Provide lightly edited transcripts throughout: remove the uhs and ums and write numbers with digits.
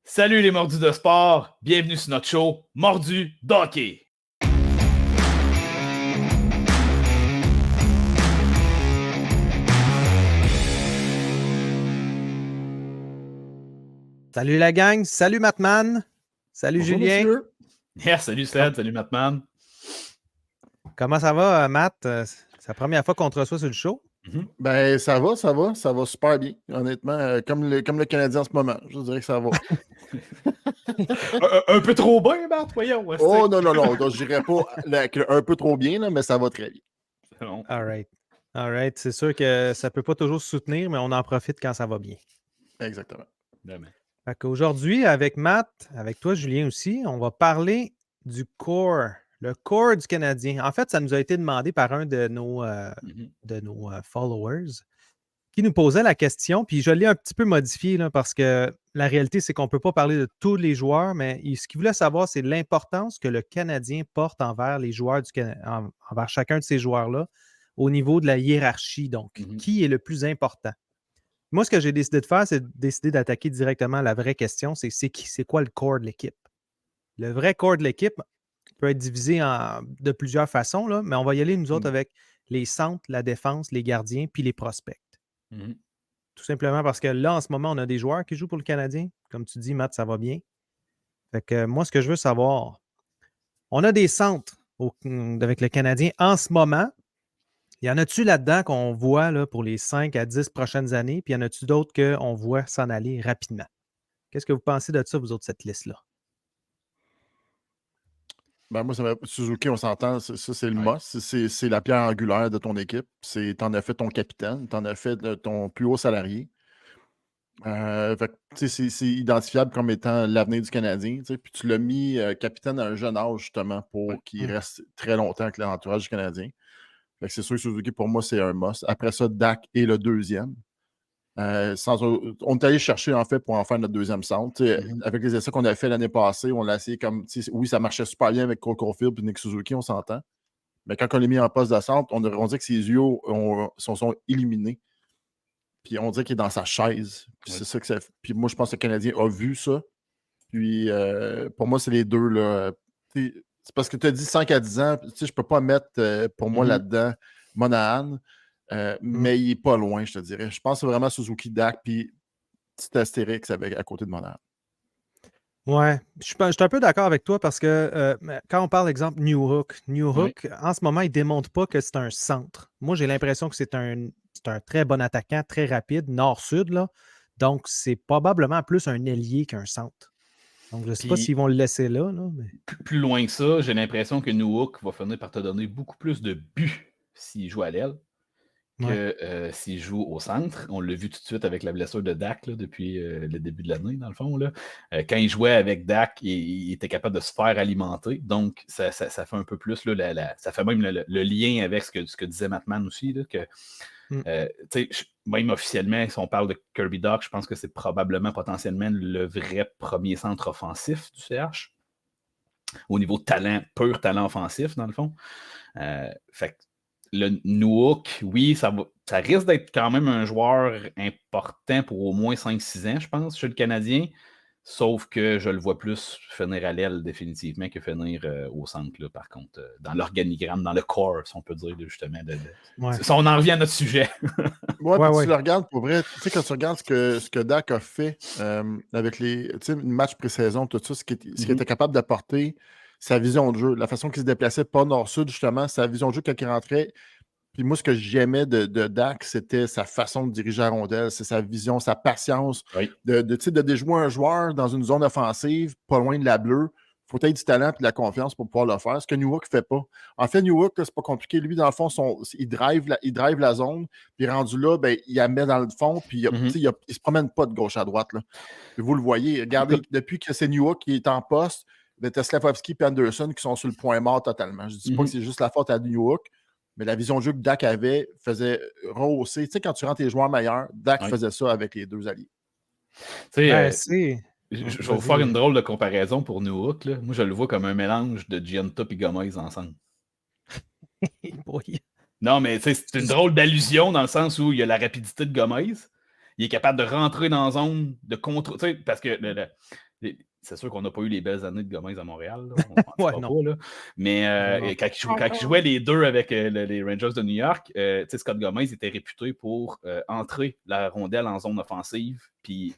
Salut les mordus de sport, bienvenue sur notre show Mordu d'hockey. Salut la gang, salut Mattman, salut Bonjour, Julien. Monsieur. Yeah, salut Sled, salut Mattman. Comment ça va Matt? C'est la première fois qu'on te reçoit sur le show. Ben, ça va super bien, honnêtement, comme le Canadien en ce moment, je dirais que ça va. un peu trop bien, Matt, voyons. Oh non, je dirais pas un peu trop bien, là, mais ça va très bien. Non. All right. C'est sûr que ça peut pas toujours se soutenir, mais on en profite quand ça va bien. Exactement. Fait qu'aujourd'hui, avec Matt, avec toi Julien aussi, on va parler du core, le core du Canadien. En fait, ça nous a été demandé par un de nos followers qui nous posait la question, puis je l'ai un petit peu modifié là, parce que la réalité, c'est qu'on ne peut pas parler de tous les joueurs, mais ce qu'il voulait savoir, c'est l'importance que le Canadien porte envers les joueurs envers chacun de ces joueurs-là au niveau de la hiérarchie. Donc, qui est le plus important? Moi, ce que j'ai décidé de faire, c'est décider d'attaquer directement la vraie question, c'est quoi le corps de l'équipe? Le vrai corps de l'équipe peut être divisé de plusieurs façons, là, mais on va y aller, nous autres, avec les centres, la défense, les gardiens, puis les prospects. Tout simplement parce que là, en ce moment, on a des joueurs qui jouent pour le Canadien. Comme tu dis, Matt, ça va bien. Fait que moi, ce que je veux savoir, on a des centres avec le Canadien en ce moment. Y en a-tu là-dedans qu'on voit là, pour les 5 à 10 prochaines années? Puis y en a-tu d'autres qu'on voit s'en aller rapidement? Qu'est-ce que vous pensez de ça, vous autres, cette liste-là? Ben, moi, Suzuki, on s'entend, ça, c'est le must. C'est la pierre angulaire de ton équipe. T'en as fait ton capitaine, t'en as fait ton plus haut salarié. C'est identifiable comme étant l'avenir du Canadien. Puis tu l'as mis capitaine à un jeune âge, justement, pour qu'il reste très longtemps avec l'entourage du Canadien. Fait que c'est sûr que Suzuki, pour moi, c'est un must. Après ça, Dak est le deuxième. On est allé chercher, en fait, pour en faire notre deuxième centre. Avec les essais qu'on a fait l'année passée, on l'a essayé comme... Oui, ça marchait super bien avec Cole Caulfield et Nick Suzuki, on s'entend. Mais quand on l'a mis en poste de centre, on dit que ses yeux sont illuminés. Puis on dirait qu'il est dans sa chaise. Puis c'est ça que ça fait. Puis moi, je pense que le Canadien a vu ça. Puis pour moi, c'est les deux, là. C'est parce que tu as dit 5 à 10 ans. Je ne peux pas mettre, pour moi, là-dedans, Monahan. Mais il n'est pas loin, je te dirais. Je pense que c'est vraiment Suzuki, Dak, puis petit Astérix à côté de Monahan. Ouais, je suis un peu d'accord avec toi parce que quand on parle, exemple, Newhook, en ce moment, il ne démontre pas que c'est un centre. Moi, j'ai l'impression que c'est un très bon attaquant, très rapide, nord-sud, là. Donc, c'est probablement plus un ailier qu'un centre. Donc, je ne sais pas s'ils vont le laisser là. Mais... Plus loin que ça, j'ai l'impression que Newhook va finir par te donner beaucoup plus de buts s'il joue à l'aile que s'il joue au centre. On l'a vu tout de suite avec la blessure de Dak là, depuis le début de l'année, dans le fond. Là. Quand il jouait avec Dak, il était capable de se faire alimenter. Donc, ça fait un peu plus, là, ça fait même le lien avec ce que disait Mattman aussi, là, que même officiellement, si on parle de Kirby Dach, je pense que c'est probablement potentiellement le vrai premier centre offensif du CH. Au niveau de talent, pur talent offensif, dans le fond. Fait que le Newhook, oui, ça risque d'être quand même un joueur important pour au moins 5-6 ans, je pense, chez le Canadien. Sauf que je le vois plus finir à l'aile définitivement que finir au centre, là, par contre, dans l'organigramme, dans le corps, si on peut dire, justement. Si on en revient à notre sujet. Tu le regardes, pour vrai, tu sais, quand tu regardes ce que Dak a fait avec les matchs pré-saison, tout ça, ce qu'il était capable d'apporter, sa vision de jeu, la façon qu'il se déplaçait, pas nord-sud, justement, sa vision de jeu quand il rentrait. Puis moi, ce que j'aimais de Dak, c'était sa façon de diriger la rondelle, c'est sa vision, sa patience de déjouer un joueur dans une zone offensive, pas loin de la bleue. Il faut être du talent et de la confiance pour pouvoir le faire, ce que Newhook ne fait pas. En fait, Newhook, c'est pas compliqué. Lui, dans le fond, il drive la zone, puis rendu là, ben, il la met dans le fond, puis il se promène pas de gauche à droite. Là. Puis vous le voyez, regardez, depuis que c'est Newhook qui est en poste, t'as Slavkovski et Anderson qui sont sur le point mort totalement. Je ne dis pas que c'est juste la faute à Newhook, mais la vision de jeu que Dak avait faisait rehausser. Tu sais, quand tu rentres tes joueurs meilleurs, Dak faisait ça avec les deux alliés. Je vais vous faire une drôle de comparaison pour Newhook. Là. Moi, je le vois comme un mélange de Gianta et Gomez ensemble. Non, mais c'est une drôle d'allusion dans le sens où il y a la rapidité de Gomez, Il est capable de rentrer dans la zone, de contrôler. Parce que c'est sûr qu'on n'a pas eu les belles années de Gomez à Montréal. Là. On ne pas, là. Mais quand il jouait les deux avec les Rangers de New York, Scott Gomez était réputé pour entrer la rondelle en zone offensive, puis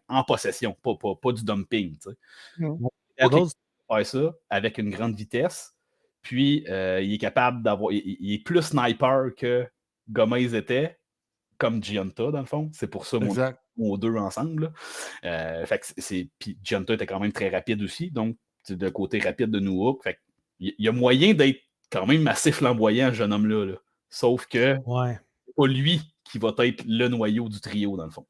en possession, pas du dumping. Okay. Faire ça avec une grande vitesse. Puis, il est capable d'avoir. Il est plus sniper que Gomez était, comme Giunta, dans le fond. C'est pour ça mon deux ensemble. Puis Giunta était quand même très rapide aussi. Donc, c'est de côté rapide de Newhook. Fait il y a moyen d'être quand même assez flamboyant, ce jeune homme-là. Là. Sauf que c'est pas lui qui va être le noyau du trio, dans le fond.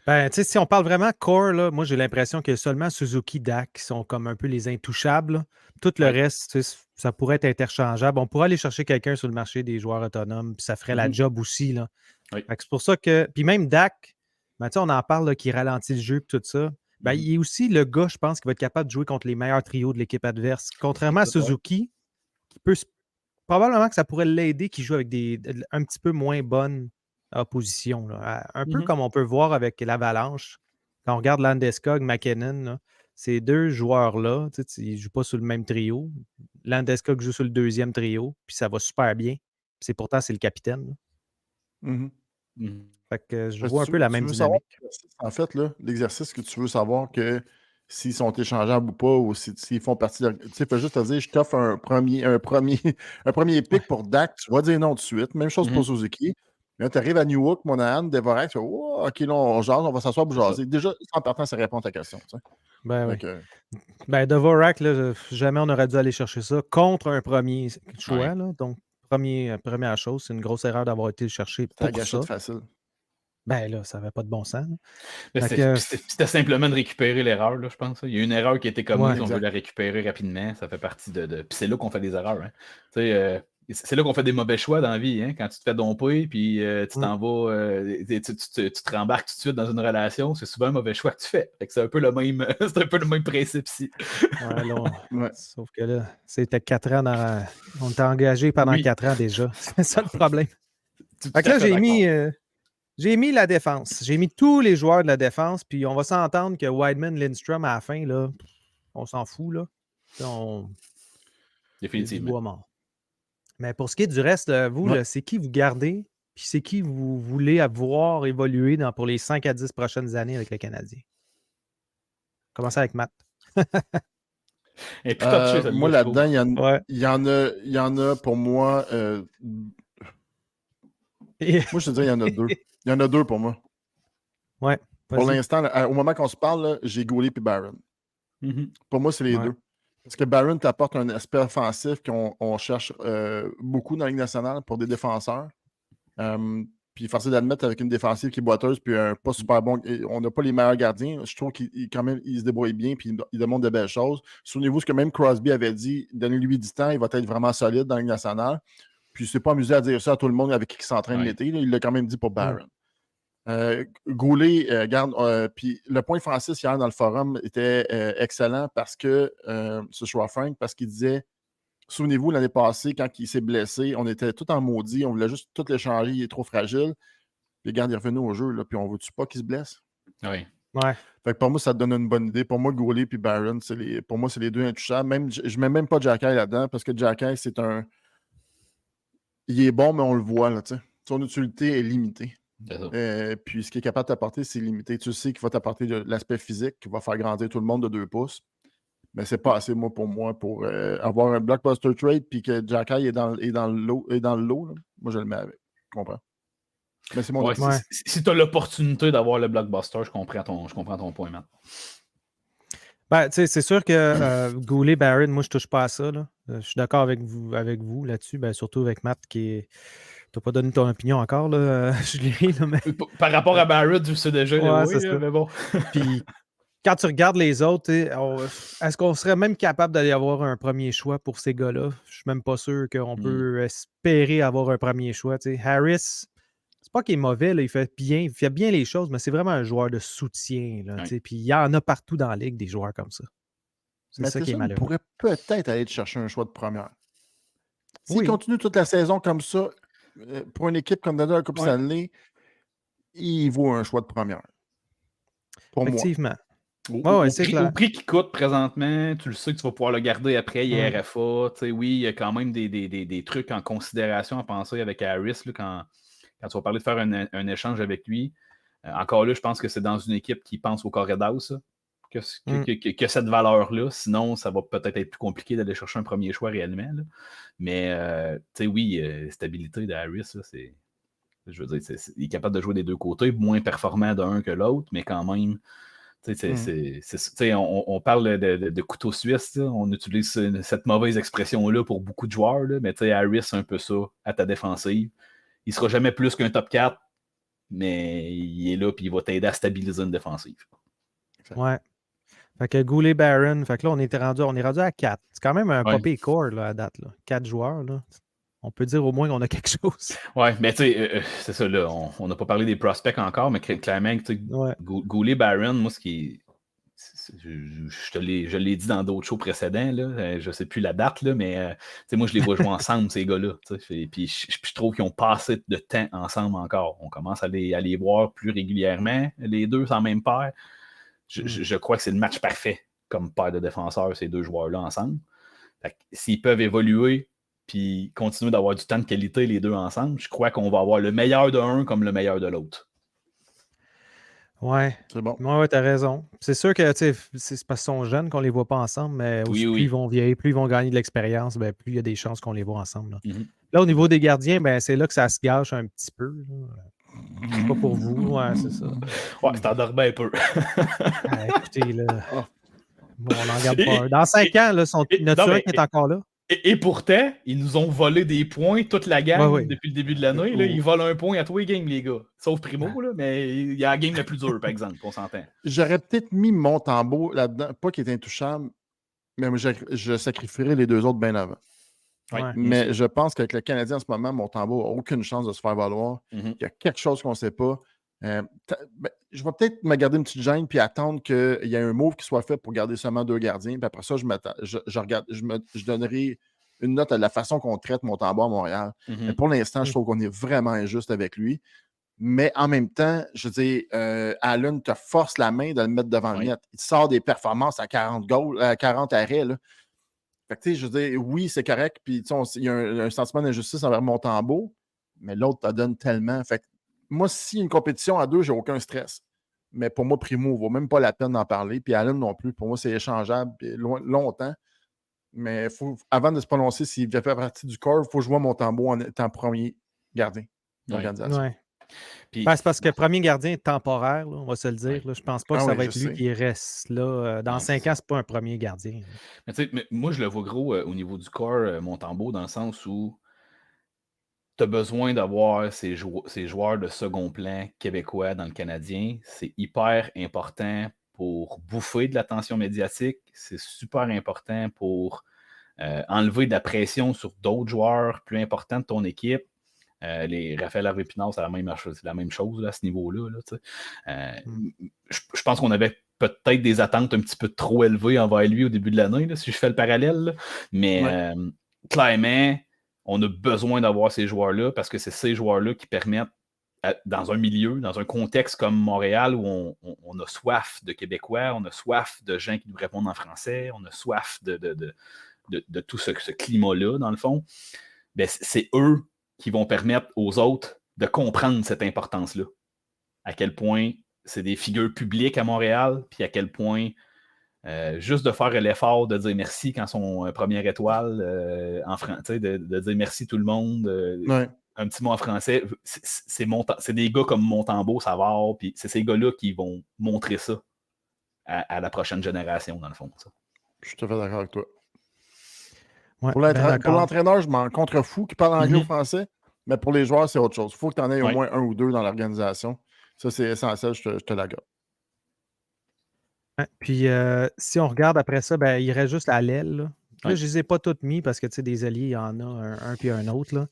Ben, tu sais, si on parle vraiment core, là, moi, j'ai l'impression que seulement Suzuki, Dak qui sont comme un peu les intouchables. Là. Tout le reste, ça pourrait être interchangeable. On pourrait aller chercher quelqu'un sur le marché des joueurs autonomes, puis ça ferait la job aussi. Là. C'est pour ça que... Puis même Dak, ben, on en parle, là, qui ralentit le jeu et tout ça. Ben, il est aussi le gars, je pense, qui va être capable de jouer contre les meilleurs trios de l'équipe adverse. Contrairement à Suzuki, qui peut... Probablement que ça pourrait l'aider, qui joue avec un petit peu moins bonnes opposition. Là. Un peu comme on peut voir avec l'Avalanche. Quand on regarde Landeskog, McKinnon, là, ces deux joueurs-là, ils ne jouent pas sur le même trio. Landeskog joue sur le deuxième trio, puis ça va super bien. Pourtant, c'est le capitaine. Fait que je vois un peu la même dynamique. En fait, là, l'exercice que tu veux savoir que s'ils sont échangeables ou pas, ou s'ils font partie de... Tu sais, fais juste te dire, je t'offre un premier pick pour Dak, tu vas dire non tout de suite. Même chose pour Suzuki. Là, tu arrives à Newhook, Monahan, Devorak, tu fais oh, OK, là, on jase, on va s'asseoir pour jaser. Déjà, en partant, ça répond à ta question. Tu sais. Ben, Devorak, là, jamais on aurait dû aller chercher ça contre un premier choix. Là. Donc, première chose, c'est une grosse erreur d'avoir été le chercher pour ça. Facile. Ben là, ça n'avait pas de bon sens. C'était simplement de récupérer l'erreur, là, je pense. Il y a une erreur qui a été commise, on veut la récupérer rapidement. Ça fait partie de... Puis c'est là qu'on fait des erreurs. Hein. C'est là qu'on fait des mauvais choix dans la vie. Hein. Quand tu te fais domper, puis tu t'en vas, tu te rembarques tout de suite dans une relation, c'est souvent un mauvais choix que tu fais. C'est un peu le même, c'est un peu le même principe ici. Sauf que là, c'était 4 ans on t'a engagé pendant 4 ans déjà. C'est ça le problème. Fait que là, j'ai mis la défense. J'ai mis tous les joueurs de la défense, puis on va s'entendre que Wideman, Lindstrom, à la fin, là, on s'en fout. Là. Définitivement. Mais pour ce qui est du reste, vous, là, c'est qui vous gardez, puis c'est qui vous voulez voir évoluer pour les 5 à 10 prochaines années avec le Canadien? Commencez avec Matt. Moi, là-dedans, il y en a pour moi. Moi, je te dis, il y en a 2. Il y en a 2 pour moi. Ouais. Pour l'instant, au moment qu'on se parle, là, j'ai Goulet et Barron. Pour moi, c'est les 2. Parce que Barron t'apporte un aspect offensif qu'on cherche beaucoup dans la Ligue nationale pour des défenseurs. Puis forcé d'admettre avec une défensive qui est boiteuse, puis un pas super bon. On n'a pas les meilleurs gardiens. Je trouve qu'il se débrouille bien, puis il démontre de belles choses. Souvenez-vous ce que même Crosby avait dit, donnez-lui du temps, il va être vraiment solide dans la Ligue nationale. Puis il ne s'est pas amusé à dire ça à tout le monde avec qui il s'entraîne l'été. Il l'a quand même dit pour Barron. Goulet, puis le point Francis hier dans le forum était excellent parce que ce choix Frank, parce qu'il disait, souvenez-vous, l'année passée, quand il s'est blessé, on était tout en maudit, on voulait juste tout l'échanger, il est trop fragile. Puis regarde, il est revenu au jeu, là, puis on veut-tu pas qu'il se blesse? Oui. Fait que pour moi, ça te donne une bonne idée. Pour moi, Goulet et Barron, pour moi, c'est les 2 intouchables. Même, je ne mets même pas Jacky là-dedans parce que Jacky, c'est un... Il est bon, mais on le voit, là, tu sais. Son utilité est limitée. Puis ce qu'il est capable de t'apporter, c'est limité. Tu sais qu'il va t'apporter de l'aspect physique, qui va faire grandir tout le monde de 2 pouces. Mais c'est pas assez, pour moi, pour avoir un blockbuster trade puis que Jacky est dans le lot. Là. Moi, je le mets avec. Je comprends. Mais c'est mon si tu as l'opportunité d'avoir le blockbuster, je comprends ton point, Matt. Ben, c'est sûr que Goulet, Barron, moi, je touche pas à ça. Là. Je suis d'accord avec vous là-dessus, ben, surtout avec Matt qui est. Tu n'as pas donné ton opinion encore, là, Julien. Là, mais... Par rapport à Barrett, tu sais déjà. C'est ça. Mais bon. Puis, quand tu regardes les autres, est-ce qu'on serait même capable d'aller avoir un premier choix pour ces gars-là? Je ne suis même pas sûr qu'on peut espérer avoir un premier choix. T'sais. Harris, c'est pas qu'il est mauvais, là, il fait bien les choses, mais c'est vraiment un joueur de soutien. Là, puis il y en a partout dans la ligue des joueurs comme ça. C'est ça qui est malheureux. On pourrait peut-être aller te chercher un choix de première. S'il continue toute la saison comme ça, pour une équipe comme dans la Coupe Stanley, il vaut un choix de première. Pour moi. Effectivement. Au c'est clair. prix qu'il coûte présentement, tu le sais que tu vas pouvoir le garder après, il est Mm. RFA. Oui, il y a quand même des trucs en considération à penser avec Harris là, quand tu vas parler de faire un échange avec lui. Encore là, je pense que c'est dans une équipe qui pense au corridor, ça, que cette valeur-là. Sinon, ça va peut-être être plus compliqué d'aller chercher un premier choix réellement. Là. Mais, oui, stabilité de Harris, là, c'est. Je veux dire, il est capable de jouer des deux côtés, moins performant d'un que l'autre, mais quand même. On parle de couteau suisse, là. On utilise cette mauvaise expression-là pour beaucoup de joueurs, là, mais Harris, c'est un peu ça à ta défensive. Il ne sera jamais plus qu'un top 4, mais il est là et il va t'aider à stabiliser une défensive. Ouais. Fait que Goulet Barron, fait que là, on est rendu à 4. C'est quand même un papier core là, à date. Là. 4 joueurs. Là. On peut dire au moins qu'on a quelque chose. Ouais, mais c'est ça, là. On n'a pas parlé des prospects encore, mais clairement, Goulet Barron, moi, ce qui est. Je l'ai dit dans d'autres shows précédents, là, je ne sais plus la date, là, mais moi, je les vois jouer ensemble, ces gars-là. Puis je trouve qu'ils ont pas assez de temps ensemble encore. On commence à les voir plus régulièrement, les deux sans même paire. Je crois que c'est le match parfait comme paire de défenseurs, ces deux joueurs-là ensemble. S'ils peuvent évoluer puis continuer d'avoir du temps de qualité les deux ensemble, je crois qu'on va avoir le meilleur de un comme le meilleur de l'autre. Ouais. C'est bon. Ouais, t'as raison. C'est sûr que c'est parce qu'ils sont jeunes qu'on ne les voit pas ensemble, mais aussi, plus ils vont vieillir, plus ils vont gagner de l'expérience, ben, plus il y a des chances qu'on les voit ensemble. Là, là au niveau des gardiens, ben, c'est là que ça se gâche un petit peu. C'est pas pour vous, ouais, c'est ça. Ouais, c'est endormi un peu. Écoutez, là. Bon, on n'en garde pas un. Dans 5 ans, là, notre un qui est encore là. Et pourtant, ils nous ont volé des points, toute la gang, depuis le début de l'année. Là, ils volent un point à tous les games, les gars. Sauf Primo, là, mais il y a la game la plus dure, par exemple, on s'entend. J'aurais peut-être mis Montembeault là-dedans, pas qu'il est intouchable, mais je sacrifierais les deux autres bien avant. Ouais. Mais je pense qu'avec le Canadien en ce moment, Montembeault n'a aucune chance de se faire valoir. Il y a quelque chose qu'on ne sait pas. Je vais peut-être me garder une petite gêne puis attendre qu'il y ait un move qui soit fait pour garder seulement 2 gardiens. Puis après ça, je donnerai une note à la façon qu'on traite Montembeault à Montréal. Mais pour l'instant, je trouve qu'on est vraiment injuste avec lui. Mais en même temps, je veux dire, Allen te force la main de le mettre devant le net. Il sort des performances à 40 goals, à 40 arrêts. Là. Fait que, je veux dire, oui, c'est correct. Puis il y a un sentiment d'injustice envers Montembeault, mais l'autre te donne tellement. Fait que, moi, s'il y a une compétition à deux, j'ai aucun stress. Mais pour moi, Primo, ne vaut même pas la peine d'en parler. Puis Allen non plus. Pour moi, c'est échangeable longtemps. Mais avant de se prononcer s'il fait partie du corps, il faut jouer Montembeault en étant premier gardien d'organisation. Ouais. C'est parce que premier gardien est temporaire, là, on va se le dire. Là. Je pense pas que ça va être lui qui reste là. Dans 5 ans, c'est pas un premier gardien. Mais moi, je le vois gros au niveau du corps, Montembeault, dans le sens où tu as besoin d'avoir ces joueurs de second plan québécois dans le Canadien. C'est hyper important pour bouffer de l'attention médiatique. C'est super important pour enlever de la pression sur d'autres joueurs plus importants de ton équipe. Les Raphaël Harvey-Pinard, c'est la même chose là, à ce niveau-là. Là, je pense qu'on avait peut-être des attentes un petit peu trop élevées envers lui au début de l'année, là, si je fais le parallèle. Là. Mais clairement, on a besoin d'avoir ces joueurs-là parce que c'est ces joueurs-là qui permettent, dans un milieu, dans un contexte comme Montréal où on a soif de Québécois, on a soif de gens qui nous répondent en français, on a soif de tout ce climat-là, dans le fond, ben, c'est eux qui vont permettre aux autres de comprendre cette importance-là. À quel point c'est des figures publiques à Montréal, puis à quel point juste de faire l'effort de dire merci quand son première étoile en français, de dire merci tout le monde, un petit mot en français, c'est des gars comme Montembeault, Savard, puis c'est ces gars-là qui vont montrer ça à la prochaine génération, dans le fond. Ça. Je suis tout à fait d'accord avec toi. Ouais, pour l'entraîneur, je m'en contrefous qui parle anglais ou français, mais pour les joueurs, c'est autre chose. Il faut que tu en aies au moins un ou deux dans l'organisation. Ça, c'est essentiel, je te l'accorde. Ouais, puis si on regarde après ça, ben, il reste juste à l'aile. Là, je ne les ai pas toutes mis parce que des alliés, il y en a un puis un autre. Là.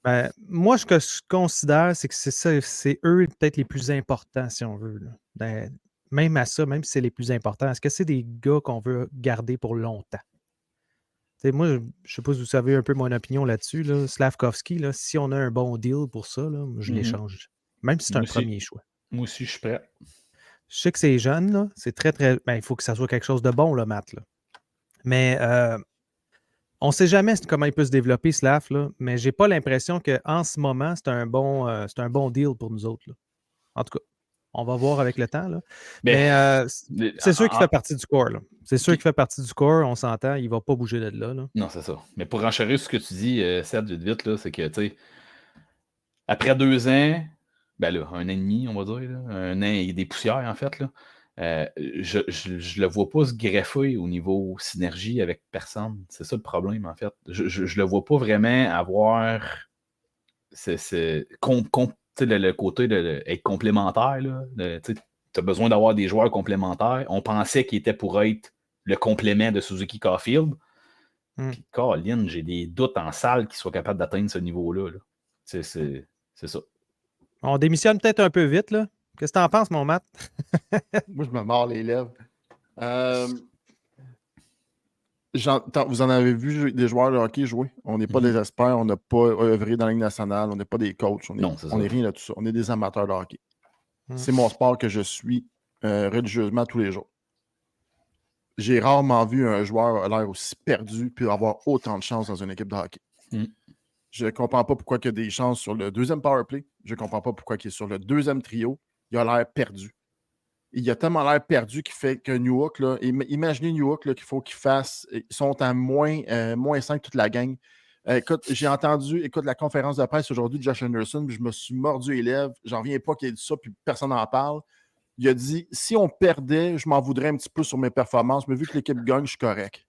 Ben, moi, ce que je considère, c'est que c'est eux peut-être les plus importants, si on veut. Là. Ben, même à ça, même si c'est les plus importants, est-ce que c'est des gars qu'on veut garder pour longtemps? Moi, je ne sais pas si vous savez un peu mon opinion là-dessus. Là. Slavkovski, là, si on a un bon deal pour ça, là, je l'échange même si c'est un Moi aussi. premier choix. Moi aussi, je suis prêt. Je sais que c'est jeune, là. C'est très, très. Ben, il faut que ça soit quelque chose de bon, là, Matt. Là. Mais on ne sait jamais comment il peut se développer, Slav, là, mais j'ai pas l'impression qu'en ce moment, c'est un bon deal pour nous autres. Là. En tout cas, on va voir avec le temps. Là. Mais c'est sûr qu'il fait partie du corps. Là. C'est sûr qu'il fait partie du corps, on s'entend, il ne va pas bouger de là. Là. Non, c'est ça. Mais pour enchérir ce que tu dis, Seb, vite, là, c'est que, tu sais, après 2 ans, ben là, 1 an et demi, on va dire, là, 1 an et des poussières, en fait, là, je le vois pas se greffer au niveau synergie avec personne. C'est ça le problème, en fait. Je le vois pas vraiment avoir le côté d'être complémentaire. Tu as besoin d'avoir des joueurs complémentaires. On pensait qu'il était pour être le complément de Suzuki Caulfield. Puis, Colin, j'ai des doutes en salle qu'il soit capable d'atteindre ce niveau-là. Là. C'est ça. On démissionne peut-être un peu vite, là. Qu'est-ce que tu en penses, mon Matt? Moi, je me mords les lèvres. Vous en avez vu des joueurs de hockey jouer? On n'est pas des experts, on n'a pas œuvré dans la Ligue nationale, on n'est pas des coachs, on n'est rien de tout ça. On est des amateurs de hockey. C'est mon sport que je suis religieusement tous les jours. J'ai rarement vu un joueur à l'air aussi perdu puis avoir autant de chance dans une équipe de hockey. Je ne comprends pas pourquoi il y a des chances sur le deuxième power play. Je ne comprends pas pourquoi il est sur le deuxième trio. Il a l'air perdu. Il a tellement l'air perdu qu'il fait que New York, là, imaginez New York là, qu'il faut qu'ils fassent. Ils sont à moins 5 toute la gang. Écoute, j'ai entendu la conférence de presse aujourd'hui de Josh Anderson, puis je me suis mordu les lèvres. J'en reviens pas qu'il ait dit ça, puis personne n'en parle. Il a dit si on perdait, je m'en voudrais un petit peu sur mes performances, mais vu que l'équipe gagne, je suis correct.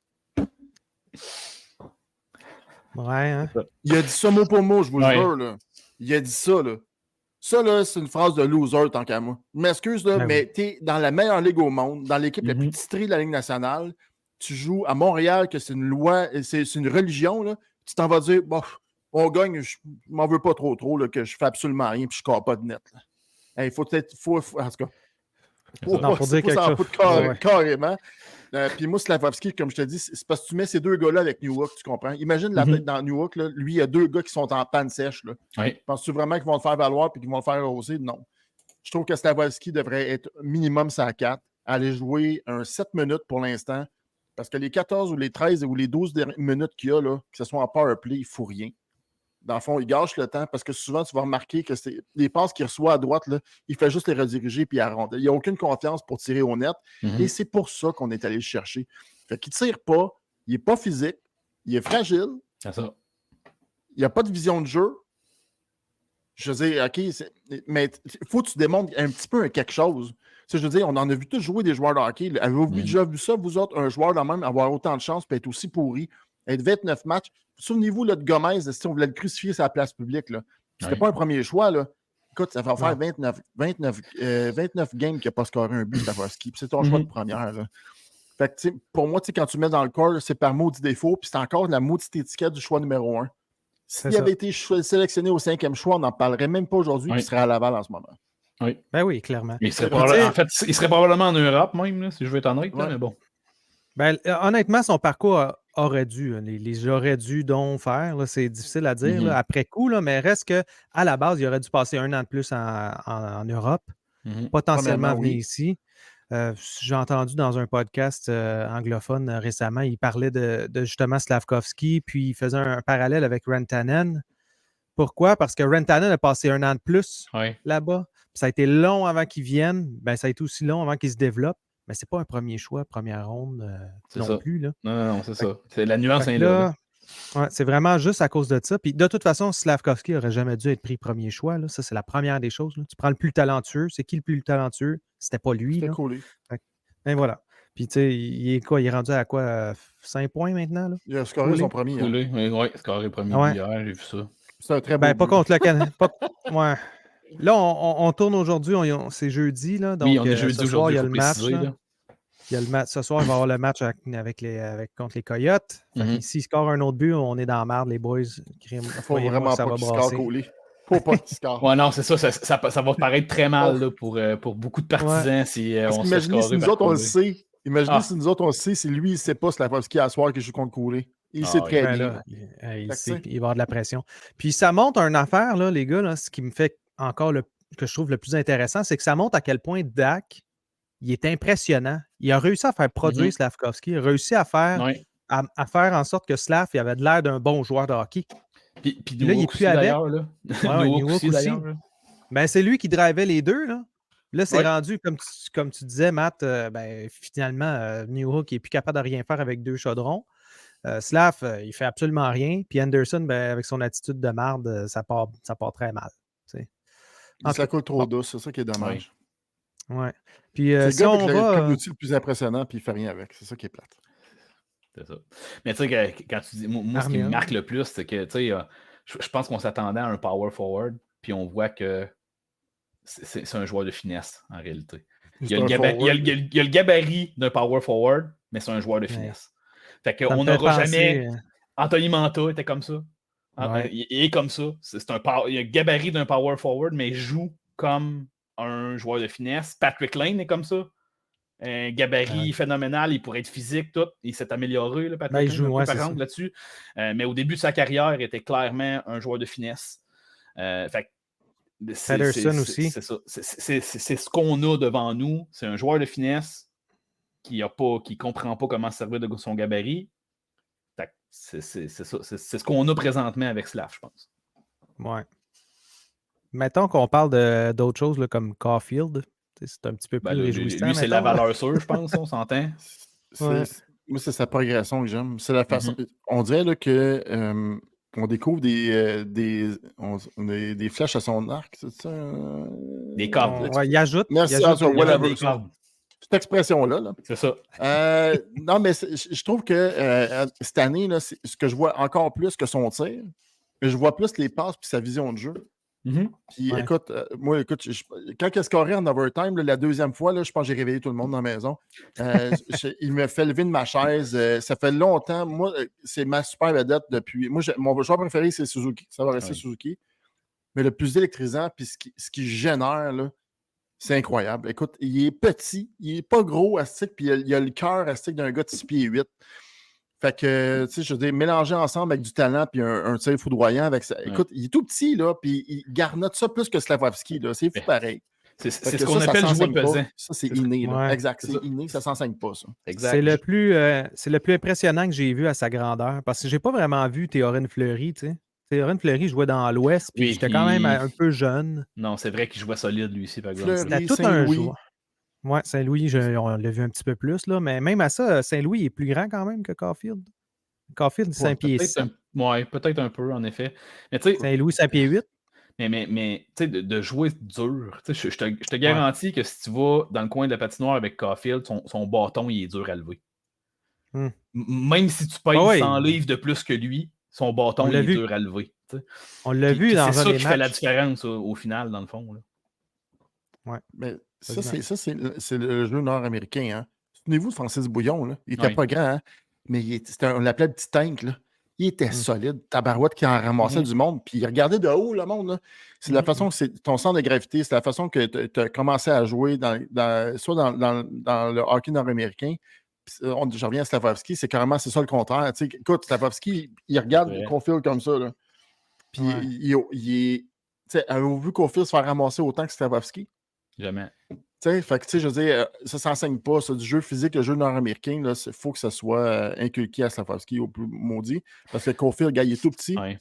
Ouais, hein? Il a dit ça mot pour mot, je vous le jure. Là. Il a dit ça, là. Ça, là, c'est une phrase de loser, tant qu'à moi. Je m'excuse, là, mais t'es dans la meilleure ligue au monde, dans l'équipe la plus titrée de la Ligue nationale. Tu joues à Montréal, que c'est une loi, c'est une religion, là. Tu t'en vas dire, bon, on gagne, je m'en veux pas trop, là, que je fais absolument rien, puis je ne pas de net. Il faut peut-être, en tout cas, pour dire quelque chose. Carrément. Puis moi, Slavkovski, comme je te dis, c'est parce que tu mets ces 2 gars-là avec New York, tu comprends? Imagine la tête dans New York, là, lui, il y a 2 gars qui sont en panne sèche. Là. Penses-tu vraiment qu'ils vont le faire valoir et qu'ils vont le faire arroser? Non. Je trouve que Slavkovski devrait être minimum sa 4, aller jouer un 7 minutes pour l'instant, parce que les 14 ou les 13 ou les 12 minutes qu'il y a, là, que ce soit en power play, il ne faut rien. Dans le fond, il gâche le temps parce que souvent, tu vas remarquer que les passes qu'il reçoit à droite, là, il fait juste les rediriger puis il arronde. Il n'y a aucune confiance pour tirer au net. Et c'est pour ça qu'on est allé le chercher. Fait qu'il ne tire pas, il n'est pas physique, il est fragile. C'est ça. Il n'y a pas de vision de jeu. Je veux dire, OK, mais il faut que tu démontres un petit peu quelque chose. Je veux dire, on en a vu tous jouer des joueurs de hockey. Avez-vous déjà vu ça, vous autres, un joueur de même, avoir autant de chance et être aussi pourri? Être 29 matchs. Souvenez-vous là, de Gomez, si on voulait le crucifier sur la place publique. C'était pas un premier choix. Là. Écoute, ça va faire 29 games qu'il n'a pas scoré un but, Slavkovski. C'est ton choix de première. Là. Fait que, pour moi, quand tu mets dans le corps, c'est par maudit défaut. Puis c'est encore la maudite étiquette du choix numéro 1. S'il avait été sélectionné au 5e choix, on n'en parlerait même pas aujourd'hui. Il serait à Laval en ce moment. Oui. Ben oui, clairement. En fait, il serait probablement en Europe même, là, si je veux être honnête. Là, mais bon. Ben, honnêtement, son parcours aurait dû. Les aurait dû donc faire. Là, c'est difficile à dire là, après coup, là, mais reste qu'à la base, il aurait dû passer 1 an de plus en Europe, potentiellement venir ici. J'ai entendu dans un podcast anglophone récemment, il parlait de justement Slavkovski, puis il faisait un parallèle avec Rantanen. Pourquoi? Parce que Rantanen a passé 1 an de plus là-bas. Puis ça a été long avant qu'il vienne. Ben, ça a été aussi long avant qu'il se développe. Mais c'est pas un premier choix, première ronde non plus. Là. Non, c'est ça. La nuance est là. Ouais, c'est vraiment juste à cause de ça. Puis de toute façon, Slavkovski n'aurait jamais dû être pris premier choix. Là. Ça, c'est la première des choses. Là. Tu prends le plus talentueux. C'est qui le plus talentueux? C'était pas lui. C'était cool. Ben voilà. Puis tu sais, il est comment? Il est rendu à quoi? 5 points maintenant? Là? Il a scoré son premier. Oui, scoré premier hier, j'ai vu ça. C'est un très beau pas contre le Canada. Ouais. Là, on tourne aujourd'hui, c'est jeudi. Là, donc, on est jeudi ce soir, il y a le match. Il y a le match. Ce soir, il va y avoir le match contre les Coyotes. S'il score un autre but, on est dans la merde, les boys. Il faut vraiment pas qu'il score, Coley. Faut pas qu'il score. Ouais, non, c'est ça. Ça va paraître très mal là, pour beaucoup de partisans si on se fait scorer. Si nous autres, on le sait. Imaginez si nous autres, on le sait, si lui, il ne sait pas Slavkovski à soir qui joue contre Coley. Il sait très bien. Là, il sait, il va avoir de la pression. Puis ça montre une affaire, là, les gars, là, ce qui me fait encore que je trouve le plus intéressant, c'est que ça montre à quel point Dak, il est impressionnant. Il a réussi à faire produire Slavkovski. Il a réussi à faire, à faire en sorte que Slav il avait l'air d'un bon joueur de hockey. Puis là, il n'est plus avec. Newhook aussi, d'ailleurs. Ben, c'est lui qui drivait les deux. Là, c'est rendu, comme tu disais, Matt, finalement, Newhook n'est plus capable de rien faire avec 2 chaudrons. Slav, il fait absolument rien. Puis Anderson, avec son attitude de marde, ça part très mal. Ça coule trop douce, c'est ça qui est dommage. Ouais. Puis c'est si le gars on avec va... l'outil le plus impressionnant, puis il fait rien avec. C'est ça qui est plate. C'est ça. Mais tu sais, quand tu dis... Moi, ce qui me marque le plus, c'est que, tu sais, je pense qu'on s'attendait à un power forward, puis on voit que c'est un joueur de finesse, en réalité. Il y a le gabarit d'un power forward, mais c'est un joueur de finesse. Fait qu'on n'aura jamais... Anthony Manta était comme ça. Il est comme ça. Il a le gabarit d'un power forward, mais il joue comme un joueur de finesse. Patrick Lane est comme ça. Un gabarit phénoménal, il pourrait être physique, tout. Il s'est amélioré, là, Patrick Lane, il joue, par exemple, là-dessus. Mais au début de sa carrière, il était clairement un joueur de finesse. Fait Patterson aussi. C'est ça. C'est ce qu'on a devant nous. C'est un joueur de finesse qui ne comprend pas comment se servir de son gabarit. C'est ce qu'on a présentement avec Slav, je pense. Ouais. Mettons qu'on parle d'autres choses là, comme Caulfield. C'est un petit peu plus réjouissant. Lui, c'est la valeur sûre, je pense, on s'entend. Moi, c'est sa progression que j'aime. C'est la façon. On dirait là, que on découvre des flèches à son arc, c'est ça? Des cordes. Il ajoute. Merci, il ajoute des cordes. Cette expression-là. Là. C'est ça. Non, mais je trouve que cette année, là, ce que je vois encore plus que son tir, je vois plus les passes et sa vision de jeu. Puis écoute, quand il a scoré en overtime, là, la deuxième fois, là, je pense que j'ai réveillé tout le monde dans la maison. Il me fait lever de ma chaise. Ça fait longtemps. Moi, c'est ma super vedette depuis. Moi, mon joueur préféré, c'est Suzuki. Ça va rester Suzuki. Mais le plus électrisant, puis ce qui génère, là, c'est incroyable. Écoute, il est petit, il n'est pas gros astique, puis il a le cœur astique d'un gars de 6 pieds 8. Fait que, tu sais, je veux dire, mélanger ensemble avec du talent puis un tir foudroyant avec ça. Écoute, il est tout petit, là, puis il garnote ça plus que Slavkovski, là. C'est fou pareil. C'est ce qu'on appelle jouer pesant. Ça, c'est inné, là. Exact, c'est inné, ça s'enseigne pas, ça. Exact. C'est le plus impressionnant que j'ai vu à sa grandeur, parce que j'ai pas vraiment vu Théorène Fleury, tu sais. Théorène Fleury jouait dans l'Ouest, puis j'étais quand même un peu jeune. Non, c'est vrai qu'il jouait solide, lui aussi, par exemple. C'était tout un joueur. Ouais, Saint-Louis, on l'a vu un petit peu plus, là, mais même à ça, Saint-Louis est plus grand quand même que Caulfield. Caulfield, 5 pieds 7. Oui, peut-être un peu, en effet. Mais Saint-Louis, 5 pieds 8. Mais tu sais, de jouer dur, je te garantis que si tu vas dans le coin de la patinoire avec Caulfield, son bâton, il est dur à lever. Même si tu payes 100 livres de plus que lui, son bâton, il est dur à lever. T'sais. On l'a vu dans un des matchs. C'est ça qui fait la différence au final, dans le fond. Là. Ouais. Mais ça, c'est le jeu nord-américain. Hein. Souvenez-vous de Francis Bouillon. Là. Il n'était pas grand, hein? Mais on l'appelait le petit tank. Là. Il était solide. Tabarouette qui en ramassait du monde. Puis il regardait de haut le monde. Là. C'est la façon que c'est ton centre de gravité. C'est la façon que tu as commencé à jouer soit dans le hockey nord-américain. Je reviens à Slavkovski. C'est carrément c'est ça le contraire. T'sais, écoute, Slavkovski, il regarde Caulfield comme ça. Là. Puis il est. Avez-vous vu Caulfield se faire ramasser autant que Slavkovski? Jamais. Fait que, je veux dire, ça ne s'enseigne pas. Ça, du jeu physique, le jeu nord-américain, il faut que ça soit inculqué à Slavkovski au plus maudit. Parce que Caulfield, il est tout petit. Ouais.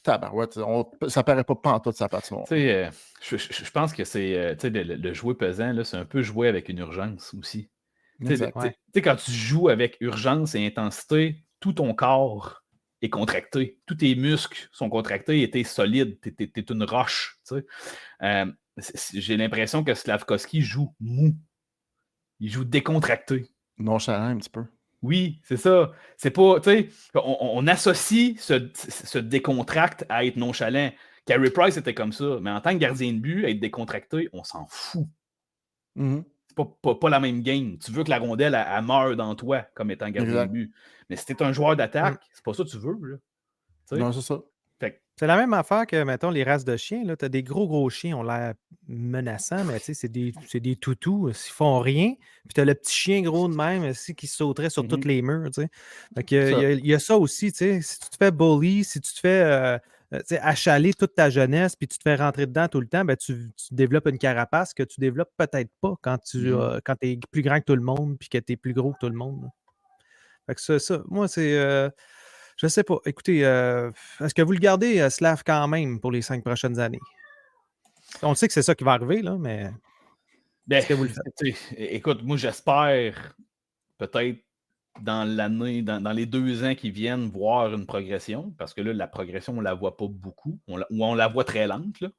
Tabarouette, ça ne paraît pas pantoute sa patinoire. Je pense que c'est le jouer pesant, là, c'est un peu jouer avec une urgence aussi. Quand tu joues avec urgence et intensité, tout ton corps est contracté. Tous tes muscles sont contractés et tu es solide. Tu es une roche. J'ai l'impression que Slavkovski joue mou. Il joue décontracté. Nonchalant un petit peu. Oui, c'est ça. C'est pas, tu sais, on associe ce décontracte à être nonchalant. Carey Price était comme ça, mais en tant que gardien de but, être décontracté, on s'en fout. C'est pas la même game. Tu veux que la rondelle, elle meure dans toi comme étant gardien de but. Mais si t'es un joueur d'attaque, c'est pas ça que tu veux. Là. Non, c'est ça. C'est la même affaire que, mettons, les races de chiens. Tu as des gros chiens, ont l'air menaçants, mais c'est des toutous. Ils font rien. Puis tu as le petit chien gros de même aussi, qui sauterait sur tous les murs. Il y a ça aussi. Si tu te fais bully, si tu te fais achaler toute ta jeunesse, puis tu te fais rentrer dedans tout le temps, ben, tu développes une carapace que tu développes peut-être pas quand tu es plus grand que tout le monde, puis que tu es plus gros que tout le monde. Là. Fait que ça moi, c'est... je sais pas. Écoutez, est-ce que vous le gardez, Slav, quand même, pour les 5 prochaines années? On sait que c'est ça qui va arriver, là, mais est-ce que vous le faites? Écoute, moi, j'espère peut-être dans l'année, dans les 2 ans qui viennent, voir une progression, parce que là, la progression, on ne la voit pas beaucoup, ou on la voit très lente, là.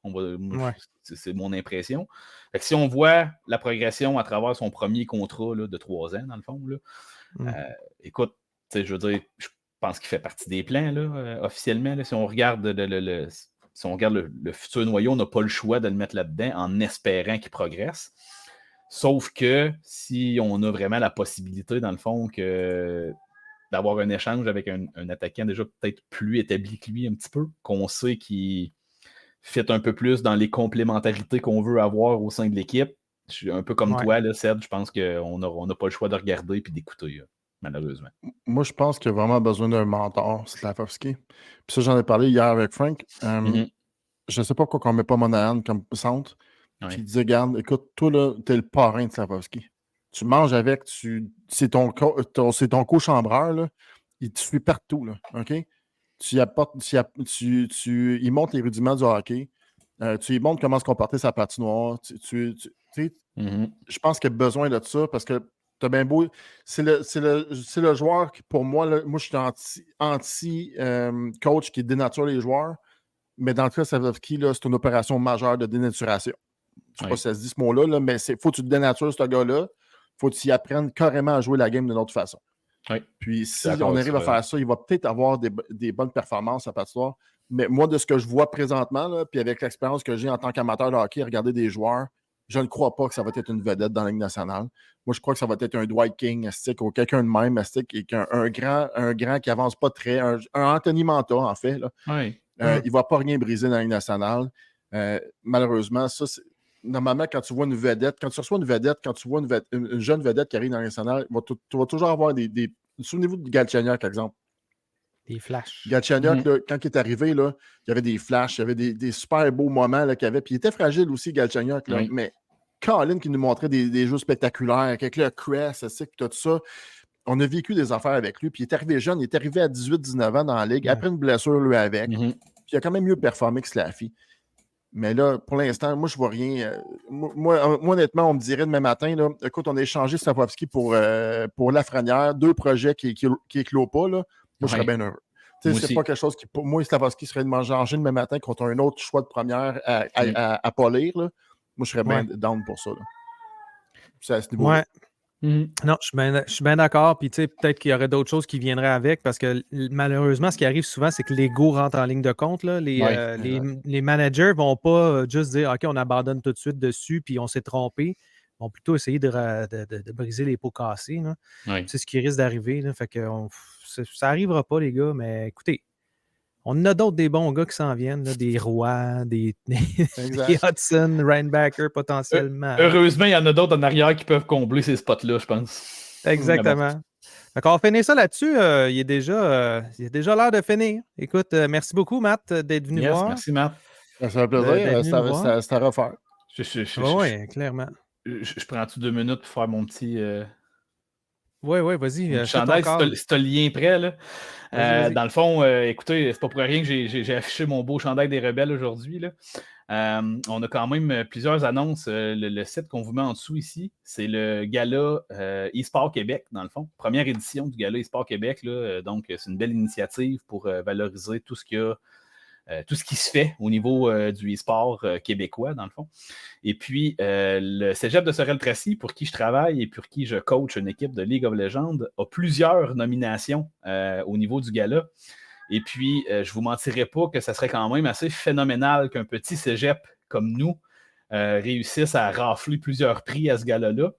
C'est mon impression. Fait que si on voit la progression à travers son premier contrat là, de 3 ans, dans le fond, là, écoute, je veux dire, je pense qu'il fait partie des plans, là, officiellement. Là, si on regarde le futur noyau, on n'a pas le choix de le mettre là-dedans en espérant qu'il progresse. Sauf que si on a vraiment la possibilité, dans le fond, d'avoir un échange avec un attaquant déjà peut-être plus établi que lui un petit peu, qu'on sait qu'il fit un peu plus dans les complémentarités qu'on veut avoir au sein de l'équipe, je suis un peu comme toi, là, Seb, je pense qu'on n'a pas le choix de regarder et d'écouter, malheureusement. Moi, je pense qu'il y a vraiment besoin d'un mentor, Slavkovski. Puis ça, j'en ai parlé hier avec Frank. Je ne sais pas pourquoi on ne met pas Monahan comme centre. Puis il disait, regarde, écoute, toi, là, t'es le parrain de Slavkovski. Tu manges avec, c'est ton co-chambreur, là. Il te suit partout, là, OK? Tu y montres les rudiments du hockey. Tu lui montres comment se comporter sa patinoire. Je pense qu'il y a besoin de ça parce que t'as bien beau. C'est le joueur qui, pour moi, là, moi, je suis anti-coach qui dénature les joueurs. Mais dans le cas de Slavkovski, c'est une opération majeure de dénaturation. Je ne sais pas si ça se dit ce mot-là, là, mais il faut que tu dénatures ce gars-là. Il faut que tu y apprennes carrément à jouer la game d'une autre façon. Oui. Puis si on arrive à faire ça, il va peut-être avoir des bonnes performances à patinoire. Mais moi, de ce que je vois présentement, là, puis avec l'expérience que j'ai en tant qu'amateur de hockey, regarder des joueurs, je ne crois pas que ça va être une vedette dans la Ligue nationale. Moi, je crois que ça va être un Dwight King ou quelqu'un de même et un grand qui n'avance pas très. Un Anthony Manta, en fait. Là. Oui. Il ne va pas rien briser dans la Ligue nationale. Malheureusement, ça, normalement, quand tu vois une vedette, quand tu reçois une vedette, quand tu vois une jeune vedette qui arrive dans la Ligue nationale, tu vas toujours avoir des... Souvenez-vous de Galchenyuk, par exemple. Des flashs. Galchenyuk, là, quand il est arrivé, là, il y avait des flashs, il y avait des super beaux moments qu'il avait. Puis il était fragile aussi, Galchenyuk. Là, mais Colin qui nous montrait des jeux spectaculaires avec le Crest, tout ça. On a vécu des affaires avec lui. Puis il est arrivé jeune, il est arrivé à 18-19 ans dans la Ligue, après une blessure, lui, avec. Puis il a quand même mieux performé que Slaffy. Mais là, pour l'instant, moi, je ne vois rien. Moi, honnêtement, on me dirait demain matin, là, écoute, on a échangé Slavkovski pour Lafrenière, 2 projets qui éclosent pas. Là. Moi, je serais bien heureux. C'est pas quelque chose qui, pour moi, Slavkovski serait de manger demain matin contre un autre choix de première à polir. Là. Moi, je serais bien down pour ça. Là. C'est à ce niveau-là. Non, je suis bien d'accord. Puis, tu sais, peut-être qu'il y aurait d'autres choses qui viendraient avec parce que malheureusement, ce qui arrive souvent, c'est que l'ego rentre en ligne de compte. Là. Les managers ne vont pas juste dire OK, on abandonne tout de suite dessus puis on s'est trompé. Ils vont plutôt essayer de briser les pots cassés. C'est ce qui risque d'arriver. Fait que ça n'arrivera pas, les gars, mais écoutez. On a d'autres des bons gars qui s'en viennent, là, des Roy, des Hudson, Reinbacker potentiellement. Heureusement, il y en a d'autres en arrière qui peuvent combler ces spots-là, je pense. Exactement. D'accord, on finit ça là-dessus. Il est déjà l'heure de finir. Écoute, merci beaucoup, Matt, d'être venu voir. Merci, Matt. Ça fait plaisir. C'est à refaire. Oui, clairement. Je prends-tu 2 minutes pour faire mon petit... Oui, vas-y. Chandail, si tu as le lien prêt, là. Vas-y. Dans le fond, écoutez, c'est pas pour rien que j'ai affiché mon beau chandail des Rebelles aujourd'hui. On a quand même plusieurs annonces. Le site qu'on vous met en dessous ici, c'est le gala eSport Québec, dans le fond. Première édition du gala eSport Québec. Là, donc, c'est une belle initiative pour valoriser tout ce qu'il y a. Tout ce qui se fait au niveau du e-sport québécois, dans le fond. Et puis, le Cégep de Sorel-Tracy, pour qui je travaille et pour qui je coach une équipe de League of Legends, a plusieurs nominations au niveau du gala. Et puis, je ne vous mentirai pas que ça serait quand même assez phénoménal qu'un petit cégep comme nous réussisse à rafler plusieurs prix à ce gala-là.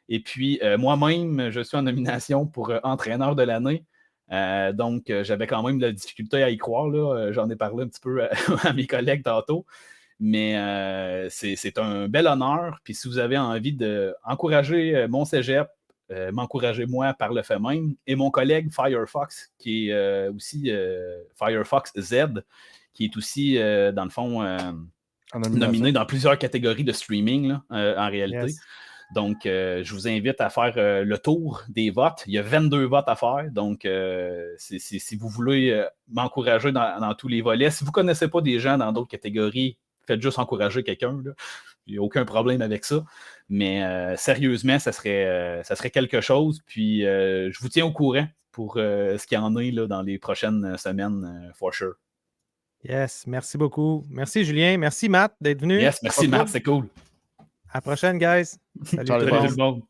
Et puis, moi-même, je suis en nomination pour entraîneur de l'année. Donc, j'avais quand même de la difficulté à y croire. Là. J'en ai parlé un petit peu à mes collègues tantôt. Mais c'est un bel honneur. Puis si vous avez envie d'encourager mon cégep, m'encourager moi par le fait même, et mon collègue Firefox, qui est aussi Firefox Z, qui est aussi, dans le fond, nominé nomination. dans plusieurs catégories de streaming, là, en réalité. Yes. Donc, je vous invite à faire le tour des votes. Il y a 22 votes à faire. Donc, si vous voulez m'encourager dans tous les volets, si vous ne connaissez pas des gens dans d'autres catégories, faites juste encourager quelqu'un. Là. Il n'y a aucun problème avec ça. Mais sérieusement, ça serait quelque chose. Puis, je vous tiens au courant pour ce qu'il y en a là, dans les prochaines semaines, for sure. Yes, merci beaucoup. Merci, Julien. Merci, Matt, d'être venu. Yes, merci, Matt. C'est cool. À la prochaine, guys. Salut Ciao, tout les le boys. monde. Salut tout le monde.